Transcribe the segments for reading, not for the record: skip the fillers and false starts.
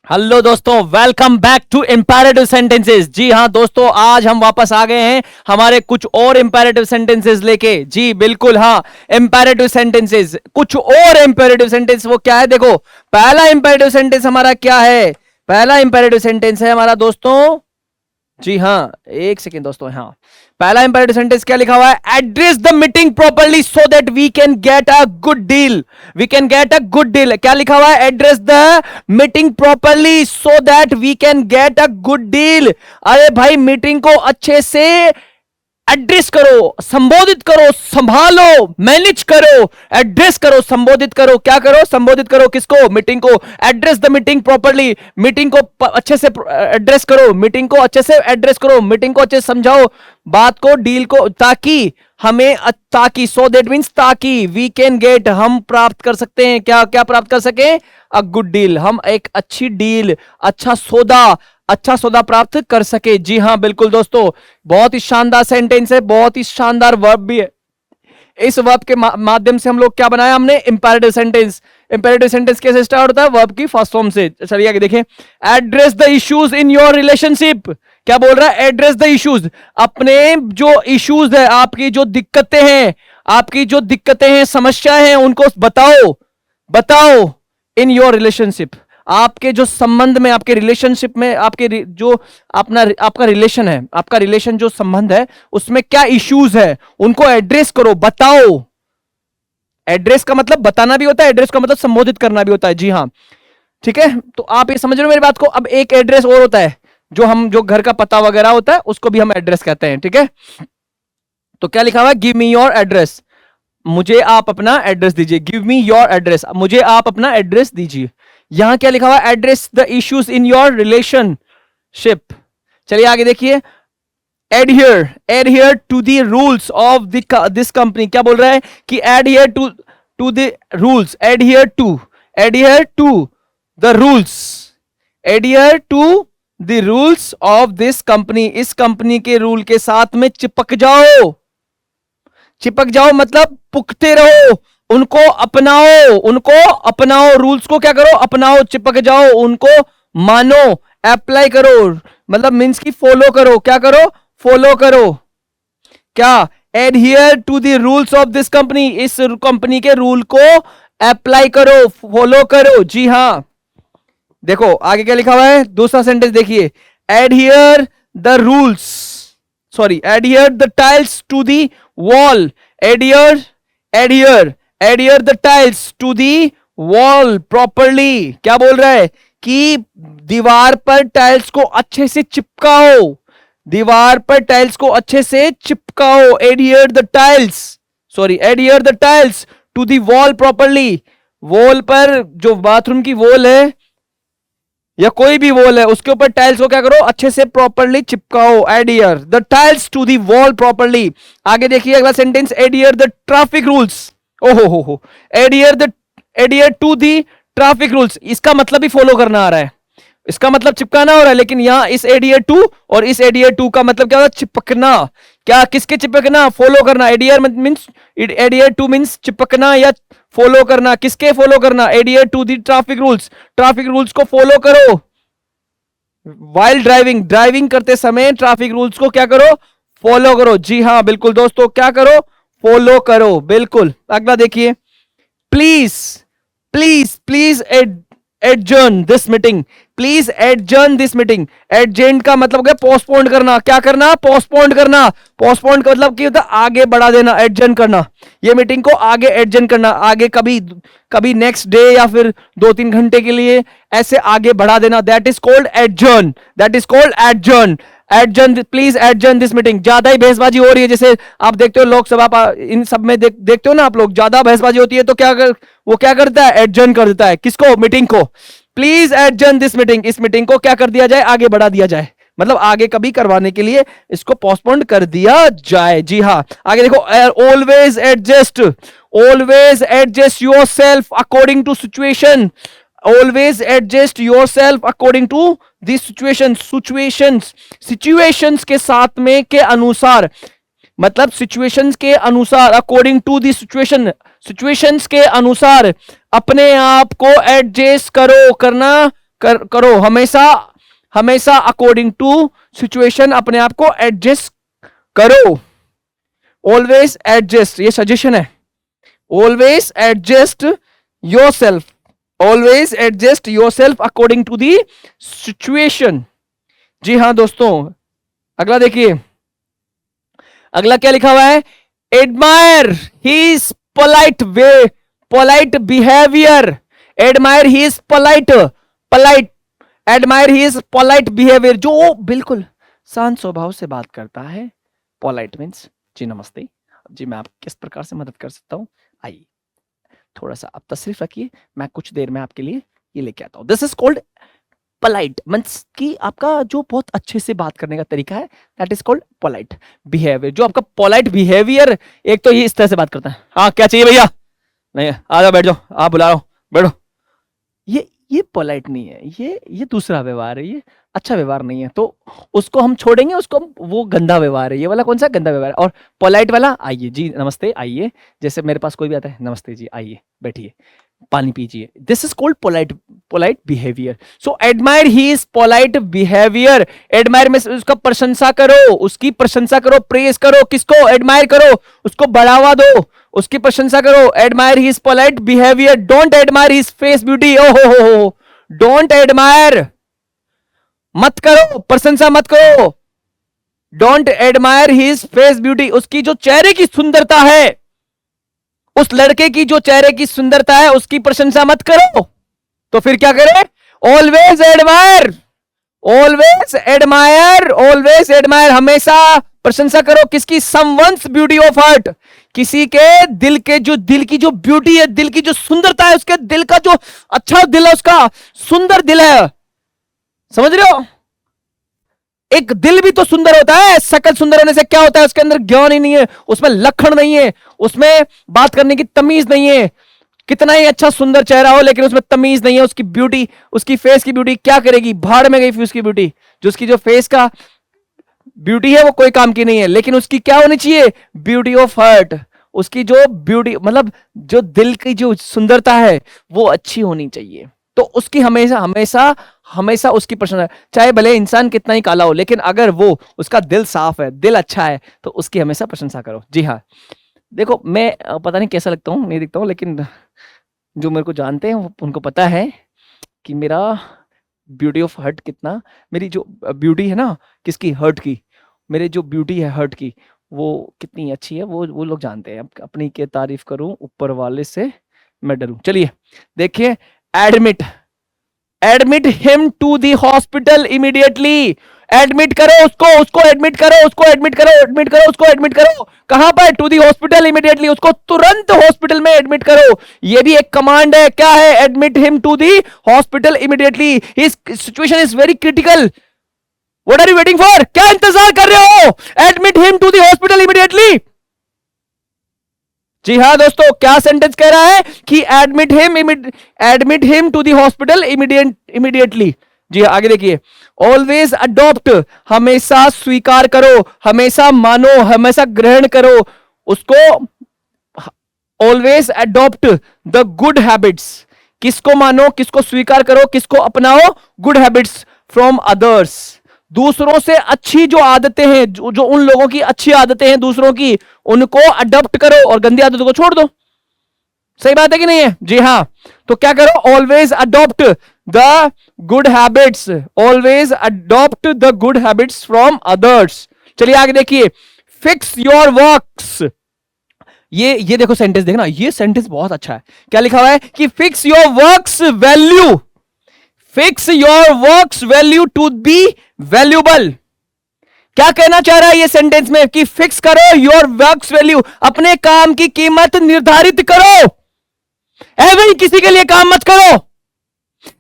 Hello दोस्तों, welcome back to imperative sentences. जी हाँ दोस्तों, आज हम वापस आ गए हैं हमारे कुछ और इंपैरेटिव सेंटेंसेस लेके। जी बिल्कुल, हाँ, इंपैरेटिव सेंटेंसेस, कुछ और इंपैरेटिव सेंटेंस। वो क्या है, देखो, पहला इंपैरेटिव सेंटेंस हमारा क्या है। पहला इंपैरेटिव सेंटेंस है हमारा दोस्तों, जी हाँ, एक सेकेंड दोस्तों, हाँ, पहला इंपैरेटिव सेंटेंस क्या लिखा हुआ है, address the meeting properly so that we can get a good deal. We can get a good deal. क्या लिखा हुआ है, address the meeting properly so that we can get a good deal. अरे भाई, मीटिंग को अच्छे से address करो, संबोधित करो, संभालो, मैनेज करो, एड्रेस करो, संबोधित करो। क्या करो, संबोधित करो, किसको, मीटिंग को। Address the meeting properly, meeting को अच्छे से एड्रेस करो, मीटिंग को अच्छे से एड्रेस करो, मीटिंग को अच्छे से समझाओ, बात को, डील को, ताकि हमें, ताकि, सो दैट मींस ताकि, वी कैन गेट, हम प्राप्त कर सकते हैं, क्या क्या प्राप्त कर सके, अ गुड डील, हम एक अच्छी डील, अच्छा सौदा प्राप्त कर सके। जी हाँ बिल्कुल दोस्तों, बहुत ही शानदार सेंटेंस है, बहुत ही शानदार वर्ब भी है। इस वर्ब के माध्यम से हम लोग क्या बनाया हमने, इंपैरेटिव सेंटेंस। इंपैरेटिव सेंटेंस कैसे स्टार्ट होता है, वर्ब की फर्स्ट फॉर्म से। चलिए आगे देखें, address the issues in your relationship. क्या बोल रहा है, एड्रेस द इश्यूज, अपने जो इश्यूज है, आपकी जो दिक्कतें हैं, आपकी जो दिक्कतें हैं, समस्याएं हैं, उनको बताओ इन योर रिलेशनशिप। आपके जो संबंध में, आपके रिलेशनशिप में, आपके जो आपका रिलेशन है, आपका रिलेशन जो संबंध है, उसमें क्या इश्यूज है, उनको एड्रेस करो, बताओ। एड्रेस का मतलब बताना भी होता है, एड्रेस का मतलब संबोधित करना भी होता है। जी हाँ, ठीक है, तो आप ये समझ रहे हो मेरी बात को। अब एक एड्रेस और होता है, जो घर का पता वगैरह होता है, उसको भी हम एड्रेस कहते हैं, ठीक है। तो क्या लिखा हुआ है, गिव मी योर एड्रेस, मुझे आप अपना एड्रेस दीजिए। गिव मी योर एड्रेस, मुझे आप अपना एड्रेस दीजिए। यहां क्या लिखा हुआ है, address the issues in your relationship. चलिए आगे देखिए, adhere to the rules of this company. क्या बोल रहा है कि adhere to the rules, adhere to the rules, adhere to the rules of this company. इस कंपनी के रूल के साथ में चिपक जाओ। चिपक जाओ मतलब पुकते रहो, उनको अपनाओ, रूल्स को क्या करो, अपनाओ, चिपक जाओ, उनको मानो, अप्लाई करो, मतलब मीन्स की फॉलो करो। क्या करो, फॉलो करो। क्या, adhere to the rules of this company, इस कंपनी के रूल को अप्लाई करो, फॉलो करो। जी हां, देखो आगे क्या लिखा हुआ है, दूसरा सेंटेंस देखिए, adhere the rules, sorry, adhere the tiles to the wall, adhere the tiles to the wall properly. क्या बोल रहा है कि दीवार पर टाइल्स को अच्छे से चिपकाओ, दीवार पर टाइल्स को अच्छे से चिपकाओ। Adhere the tiles, sorry, adhere the tiles to the wall properly. Wall पर, जो बाथरूम की वॉल है या कोई भी वॉल है, उसके ऊपर टाइल्स को क्या करो, अच्छे से प्रॉपरली चिपकाओ। Adhere the tiles to the wall properly. आगे देखिए अगला sentence, adhere the traffic rules. ओहो हो, adhere to the traffic rules, इसका मतलब ही फॉलो करना आ रहा है, इसका मतलब चिपकाना हो रहा है, लेकिन यहां इस एडहियर टू और इस एडहियर टू का मतलब क्या होता है, चिपकना। क्या, किसके चिपकना, फॉलो करना। एडहियर टू मींस चिपकना या फॉलो करना। किसके फॉलो करना, adhere to the traffic rules, traffic rules को फॉलो करो। वाइल ड्राइविंग करते समय ट्रैफिक रूल्स को क्या करो, फॉलो करो। जी हां बिल्कुल दोस्तों, क्या करो, फॉलो करो, बिल्कुल। अगला देखिए, please please adjourn this meeting, please adjourn this meeting. Adjourn का मतलब क्या, पोस्टपोन करना। क्या करना, पोस्टपोन करना। पोस्टपोन का मतलब क्या होता है, आगे बढ़ा देना, एडजर्न करना। ये मीटिंग को आगे एडजर्न करना, आगे कभी नेक्स्ट डे या फिर 2-3 घंटे के लिए ऐसे आगे बढ़ा देना। That is called adjourn, that is called adjourn. Adjourn, please adjourn this meeting. ज्यादा ही बहसबाजी हो रही है, जैसे आप देखते हो लोकसभा, इन सब में देखते हो ना आप लोग, ज्यादा बहसबाजी होती है तो वो क्या करता है, एडजर्न कर देता है। किसको, मीटिंग को। प्लीज एडजर्न दिस मीटिंग, इस मीटिंग को क्या कर दिया जाए, आगे बढ़ा दिया जाए, मतलब आगे कभी करवाने के लिए इसको पोस्टपोन कर दिया जाए। जी हाँ, आगे देखो, always adjust your self according to situation. Always adjust your self according to the situations के साथ में, के अनुसार, मतलब सिचुएशंस के अनुसार, अकॉर्डिंग टू दी सिचुएशंस के अनुसार अपने आप को एडजस्ट करो, करो, हमेशा हमेशा अकॉर्डिंग टू सिचुएशन अपने आप को एडजस्ट करो। ऑलवेज एडजस्ट, ये सजेशन है। Always adjust yourself, always adjust yourself according to the situation. जी हाँ दोस्तों, अगला देखिए, अगला क्या लिखा हुआ है? Admire his polite way, polite behaviour. Admire his polite, polite, admire his polite behaviour, जो बिल्कुल शांत स्वभाव से बात करता है। पोलाइट मीन्स जी नमस्ते, जी मैं आप किस प्रकार से मदद कर सकता हूं, आइए थोड़ा सा आप तशरीफ रखिए, मैं कुछ देर में आपके लिए ये लेके आता हूं। This is called polite, means कि आपका जो बहुत अच्छे से बात करने का तरीका है, that is called polite behaviour. जो आपका पोलाइट बिहेवियर, एक तो ये इस तरह से बात करता है, हाँ क्या चाहिए भैया, नहीं आ जाओ बैठ जाओ, आप बुला रहा हूं बैठो, ये पोलाइट नहीं है, ये दूसरा व्यवहार है, ये अच्छा व्यवहार नहीं है, तो उसको हम छोड़ेंगे, उसको वो गंदा व्यवहार है। ये वाला कौन सा गंदा व्यवहार है? और पोलाइट वाला, आइए जी नमस्ते, आइए, जैसे मेरे पास कोई भी आता है, नमस्ते जी, आइए बैठिए, पानी पीजिए। This is called polite, polite behaviour. So admire his polite behaviour. Admire में उसका प्रशंसा करो, उसकी प्रशंसा करो, प्रेज करो, किसको? एडमायर करो, उसको बढ़ावा दो, उसकी प्रशंसा करो। Admire his polite behaviour, don't admire his face beauty. हो, डोंट एडमायर, मत करो, प्रशंसा मत करो। Don't admire his face beauty, उसकी जो चेहरे की सुंदरता है, उस लड़के की जो चेहरे की सुंदरता है, उसकी प्रशंसा मत करो। तो फिर क्या करें? Always admire, always admire, always admire, हमेशा प्रशंसा करो, किसकी? समवंस ब्यूटी ऑफ हार्ट, किसी के दिल के, जो दिल की जो ब्यूटी है, दिल की जो सुंदरता है, उसके दिल का जो अच्छा दिल है, उसका सुंदर दिल है, समझ रहे हो? एक दिल भी तो सुंदर होता है, शकल सुंदर होने से क्या होता है? उसके अंदर ज्ञान ही नहीं है, उसमें लक्षण नहीं है, उसमें बात करने की तमीज नहीं है। कितना ही अच्छा सुंदर चेहरा हो, लेकिन उसमें तमीज नहीं है, उसकी ब्यूटी, उसकी फेस की ब्यूटी क्या करेगी? भाड़ में गई उसकी ब्यूटी। जो उसकी जो फेस का ब्यूटी है वो कोई काम की नहीं है, लेकिन उसकी क्या होनी चाहिए? ब्यूटी ऑफ हार्ट, उसकी जो ब्यूटी, मतलब जो दिल की जो सुंदरता है वो अच्छी होनी चाहिए। तो उसकी हमेशा हमेशा हमेशा उसकी प्रशंसा, चाहे भले इंसान कितना ही काला हो, लेकिन अगर वो, उसका दिल साफ है, दिल अच्छा है, तो उसकी हमेशा प्रशंसा करो। जी हाँ, देखो मैं पता नहीं कैसा लगता हूँ, नहीं दिखता हूँ, लेकिन जो मेरे को जानते हैं उनको पता है कि मेरा ब्यूटी ऑफ हर्ट कितना, मेरी जो ब्यूटी है ना, किसकी? हर्ट की, मेरे जो ब्यूटी है हर्ट की, वो कितनी अच्छी है, वो लोग जानते हैं। अपनी के तारीफ करूं, ऊपर वाले से मैं डरूं। चलिए देखिए, admit, admit him to the hospital immediately. Admit करो उसको, उसको एडमिट करो, उसको एडमिट करो, एडमिट करो, उसको एडमिट करो। कहां पर? टू दी हॉस्पिटल इमीडिएटली, उसको तुरंत हॉस्पिटल में एडमिट करो। ये भी एक कमांड है। क्या है? Admit him to the hospital immediately, his situation is very critical. What are you waiting for? क्या इंतजार कर रहे हो? Admit him to the hospital immediately. जी हाँ दोस्तों, क्या सेंटेंस कह रहा है कि admit him to the hospital immediately. जी हाँ, आगे देखिए, ऑलवेज अडॉप्ट, हमेशा स्वीकार करो, हमेशा मानो, हमेशा ग्रहण करो उसको। Always adopt the good habits, किसको मानो, किसको स्वीकार करो, किसको अपनाओ? गुड हैबिट्स फ्रॉम अदर्स, दूसरों से अच्छी जो आदतें हैं, जो उन लोगों की अच्छी आदतें हैं दूसरों की, उनको अडॉप्ट करो और गंदी आदतों को छोड़ दो। सही बात है कि नहीं है? जी हाँ, तो क्या करो? Always adopt the good habits, always adopt the good habits from others. चलिए आगे देखिए, फिक्स योर वर्क्स। ये देखो सेंटेंस, देखना, ये सेंटेंस बहुत अच्छा है। क्या लिखा हुआ है कि fix your works value, fix your works value to be valuable. क्या कहना चाह रहा है ये सेंटेंस में कि फिक्स करो योर वर्क्स वैल्यू, अपने काम की कीमत निर्धारित करो। ऐसे ही किसी के लिए काम मत करो,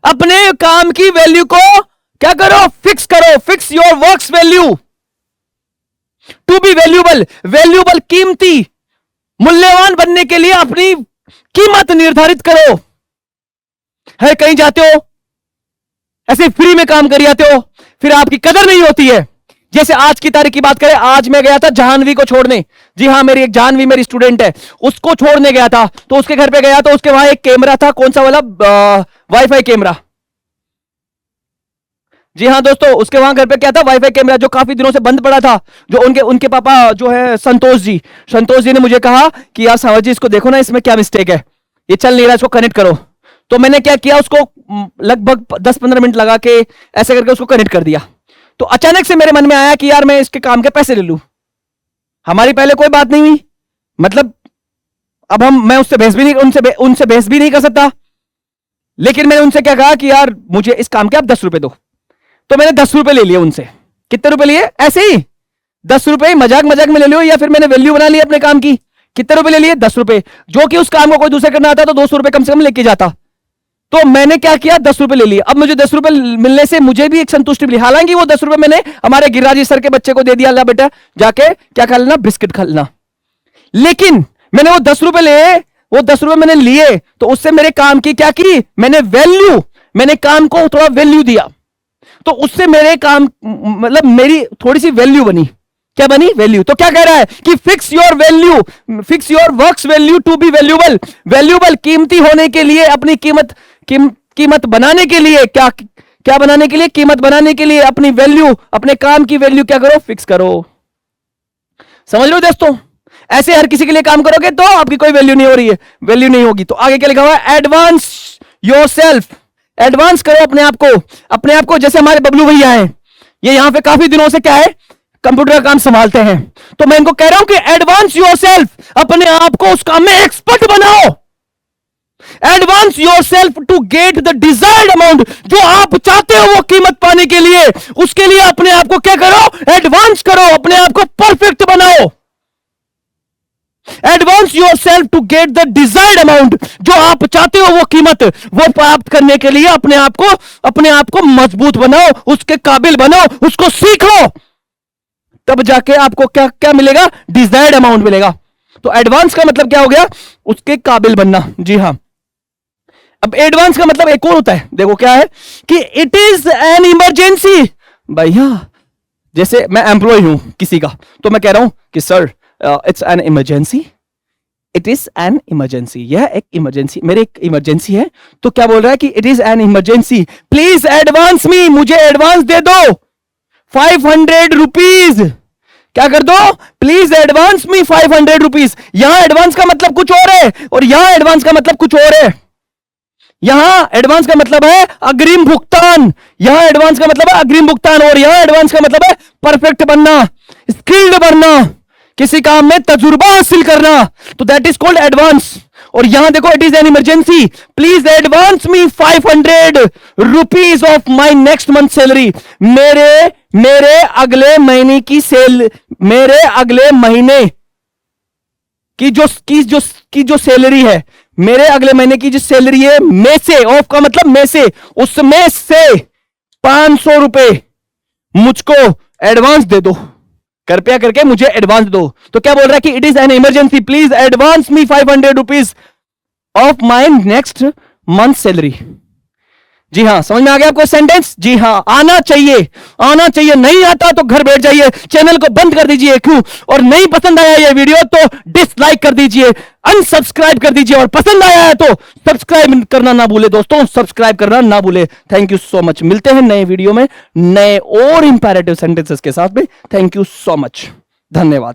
अपने काम की वैल्यू को क्या करो? फिक्स करो। Fix your works value to be valuable, valuable कीमती, मूल्यवान बनने के लिए अपनी कीमत निर्धारित करो। है कहीं जाते हो ऐसे फ्री में काम कर आते हो, फिर आपकी कदर नहीं होती है। जैसे आज की तारीख की बात करें, आज मैं गया था जाह्नवी को छोड़ने। जी हाँ, मेरी एक जाह्नवी मेरी स्टूडेंट है, उसको छोड़ने गया था। तो उसके घर पे गया तो उसके वहां एक कैमरा था, कौन सा वाला? Wifi camera. जी हाँ दोस्तों, उसके वहां घर पे क्या था, वाईफाई कैमरा जो काफी दिनों से बंद पड़ा था। जो उनके उनके पापा जो है संतोष जी ने मुझे कहा कि यार सावर जी इसको देखो ना, इसमें क्या मिस्टेक है, ये चल नहीं रहा, इसको कनेक्ट करो। तो मैंने क्या किया, उसको लगभग 10-15 मिनट लगा के ऐसे करके उसको कनेक्ट कर दिया। तो अचानक से मेरे मन में आया कि यार मैं इसके काम के पैसे ले लूं। हमारी पहले कोई बात नहीं हुई, मतलब अब मैं उससे बहस भी नहीं, उनसे बहस भी नहीं कर सकता। लेकिन मैंने उनसे क्या कहा कि यार मुझे इस काम के आप 10 रुपए दो। तो मैंने 10 रुपए ले लिए उनसे। कितने रुपए लिए? ऐसे ही 10 रुपए, मजाक मजाक में ले लियो, या फिर मैंने वैल्यू बना ली अपने काम की। कितने रुपए ले लिए? 10 रुपए। जो कि उस काम को कोई दूसरा करना आता तो 200 रुपए कम से कम लेके जाता। तो मैंने क्या किया, 10 रुपए ले लिए। अब मुझे 10 रुपए मिलने से मुझे भी एक संतुष्टि मिली। हालांकि वो 10 रुपए मैंने हमारे गिरिराज सर के बच्चे को दे दिया, ला बेटा जाके क्या खा लेना, बिस्किट खा लेना। लेकिन मैंने वो 10 रुपए लिए, वो 10 रुपए मैंने लिए, तो उससे मेरे काम की क्या की, मैंने काम को थोड़ा वैल्यू दिया। तो उससे मेरे काम, मतलब मेरी थोड़ी सी वैल्यू बनी। क्या बनी? वैल्यू। तो क्या कह रहा है कि fix your value, fix your works value to be valuable. Valuable, कीमती होने के लिए, अपनी कीमत बनाने के लिए, क्या बनाने के लिए? कीमत बनाने के लिए अपनी वैल्यू, अपने काम की वैल्यू क्या करो? फिक्स करो। समझ लो दोस्तों, ऐसे हर किसी के लिए काम करोगे तो आपकी कोई वैल्यू नहीं हो रही है, वैल्यू नहीं होगी। तो आगे क्या लिखा हुआ है? Advance yourself. एडवांस करो अपने आप को। जैसे हमारे बबलू भैया हैं, ये यहां पे काफी दिनों से क्या है, कंप्यूटर का काम संभालते हैं। तो मैं इनको कह रहा हूं कि एडवांस योरसेल्फ, अपने आप को उस काम में एक्सपर्ट बनाओ। Advance yourself to get the desired amount. जो आप चाहते हो वो कीमत पाने के लिए, उसके लिए अपने आप को क्या करो? एडवांस करो, अपने आप को परफेक्ट बनाओ। Advance yourself to get the desired amount. जो आप चाहते हो वो कीमत, वो प्राप्त करने के लिए अपने आप को मजबूत बनाओ, उसके काबिल बनाओ, उसको सीखो। तब जाके आपको क्या क्या मिलेगा? डिजायर्ड अमाउंट मिलेगा। तो एडवांस का मतलब क्या हो गया? उसके काबिल बनना। जी हां। अब एडवांस का मतलब एक और होता है, देखो क्या है कि इट इज एन इमरजेंसी। भैया जैसे मैं एम्प्लॉय हूं किसी का, तो मैं कह रहा हूं कि sir it's an emergency, it is an emergency, यह एक इमरजेंसी, मेरे एक इमरजेंसी है। तो क्या बोल रहा है कि it is an emergency, please advance me, मुझे एडवांस दे दो 500 रुपीज। क्या कर दो? Please advance me 500 rupees. यहां एडवांस का मतलब कुछ और है, और यहां एडवांस का मतलब कुछ और है। यहां एडवांस का मतलब है अग्रिम भुगतान, यहां एडवांस का मतलब है अग्रिम भुगतान, और यहां एडवांस का मतलब है परफेक्ट बनना, स्किल्ड बनना, किसी काम में तजुर्बा हासिल करना। तो दैट इज कॉल्ड एडवांस। और यहां देखो, it is an emergency, please advance me 500 rupees of my next month salary. मेरे अगले महीने की मेरे अगले महीने की जो सैलरी है, मेरे अगले महीने की जो सैलरी है, में से, ऑफ का मतलब में से, उसमें से 500 रुपए मुझको एडवांस दे दो, कृपया करके मुझे एडवांस दो। तो क्या बोल रहा है कि it is an emergency, please advance me 500 rupees of my next month salary. जी हां, समझ में आ गया आपको सेंटेंस? जी हां, आना चाहिए। नहीं आता तो घर बैठ जाइए, चैनल को बंद कर दीजिए। क्यों? और नहीं पसंद आया ये वीडियो तो डिसलाइक कर दीजिए, अनसब्सक्राइब कर दीजिए, और पसंद आया है तो सब्सक्राइब करना ना भूले दोस्तों, सब्सक्राइब करना ना भूले। Thank you so much. मिलते हैं नए वीडियो में नए और इंपैरेटिव सेंटेंसेस के साथ में। थैंक यू सो मच, धन्यवाद।